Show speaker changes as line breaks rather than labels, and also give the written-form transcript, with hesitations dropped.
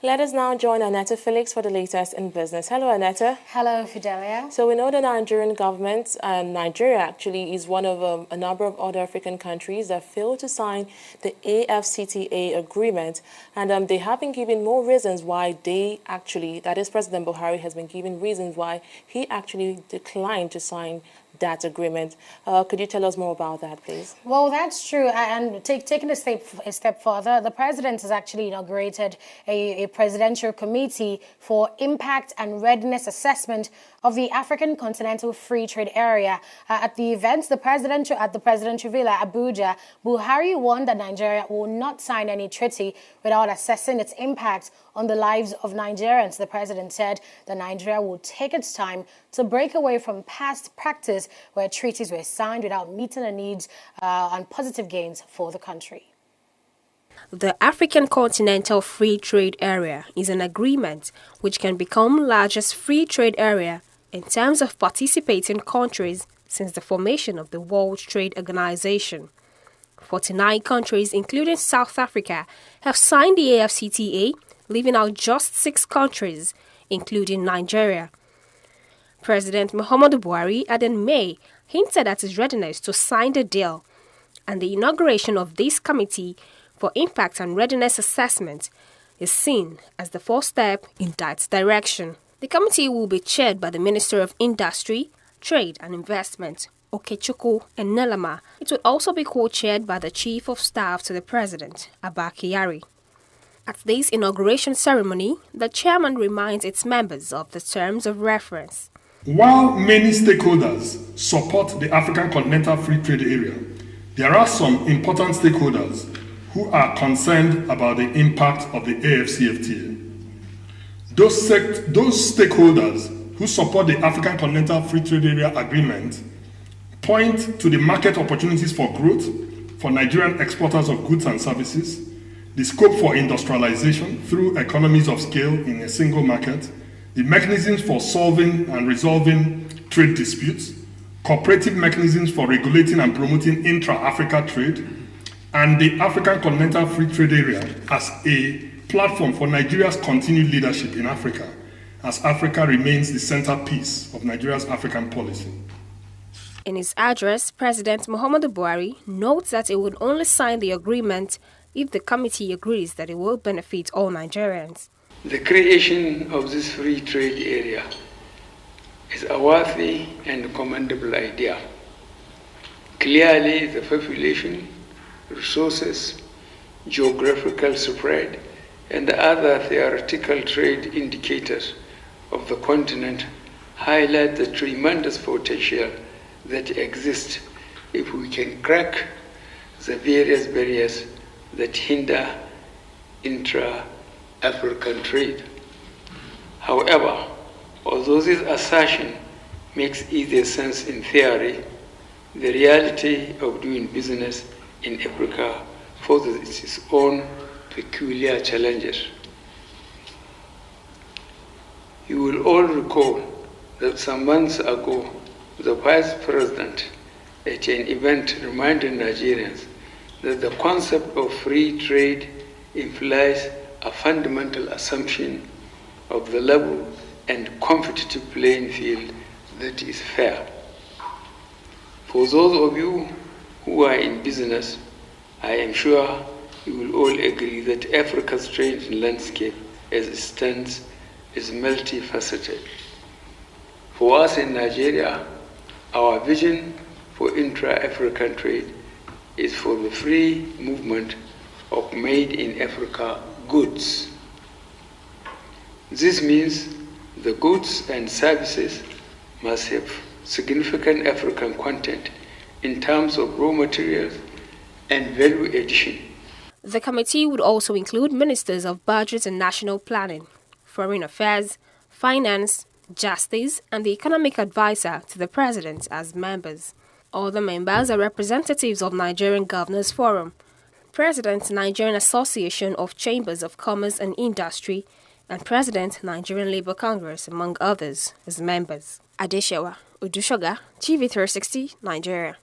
Let us now join Annetta Felix for the latest in business. Hello, Annetta.
Hello, Fidelia.
So we know the Nigerian government, and Nigeria actually is one of a number of other African countries that failed to sign the AFCTA agreement. And they have been giving more reasons why that is President Buhari has been giving reasons why he actually declined to sign that agreement. Could you tell us more about that, please?
Well, that's true. And taking a step further, the president has actually inaugurated a presidential committee for impact and readiness assessment of the African Continental Free Trade Area. At the event, the presidential villa, Abuja, Buhari warned that Nigeria will not sign any treaty without assessing its impact on the lives of Nigerians. The president said that Nigeria will take its time to break away from past practice where treaties were signed without meeting the needs and positive gains for the country.
The African Continental Free Trade Area is an agreement which can become largest free trade area in terms of participating countries since the formation of the World Trade Organization. 49 countries, including South Africa, have signed the AFCTA, leaving out just 6 countries, including Nigeria. President Muhammadu Buhari, in May, hinted at his readiness to sign the deal, and the inauguration of this committee for impact and readiness assessment is seen as the first step in that direction. The committee will be chaired by the Minister of Industry, Trade and Investment, Okechukwu Enelama. It will also be co-chaired by the Chief of Staff to the President, Abba Kyari. At this inauguration ceremony, the chairman reminds its members of the terms of reference.
While many stakeholders support the African Continental Free Trade Area, there are some important stakeholders who are concerned about the impact of the AFCFTA. Those stakeholders who support the African Continental Free Trade Area Agreement point to the market opportunities for growth for Nigerian exporters of goods and services, the scope for industrialization through economies of scale in a single market, the mechanisms for solving and resolving trade disputes, cooperative mechanisms for regulating and promoting intra-Africa trade, and the African Continental Free Trade Area as a platform for Nigeria's continued leadership in Africa, as Africa remains the centerpiece of Nigeria's African policy.
In his address, President Muhammadu Buhari notes that it would only sign the agreement if the committee agrees that it will benefit all Nigerians.
The creation of this free trade area is a worthy and commendable idea. Clearly, the population, resources, geographical spread, and other theoretical trade indicators of the continent highlight the tremendous potential that exists if we can crack the various barriers that hinder intra-African trade. However, although this assertion makes easy sense in theory, the reality of doing business in Africa poses its own peculiar challenges. You will all recall that some months ago, the Vice President at an event reminded Nigerians that the concept of free trade implies a fundamental assumption of the level and competitive playing field that is fair. For those of you who are in business, I am sure you will all agree that Africa's trade landscape as it stands is multifaceted. For us in Nigeria, our vision for intra-African trade is for the free movement of made-in-Africa goods. This means the goods and services must have significant African content in terms of raw materials and value addition.
The committee would also include ministers of budget and national planning, foreign affairs, finance, justice, and the economic advisor to the president as members. Other members are representatives of Nigerian Governors Forum, President Nigerian Association of Chambers of Commerce and Industry, and President Nigerian Labour Congress, among others, as members. Adeshewa Odushoga, TV360, Nigeria.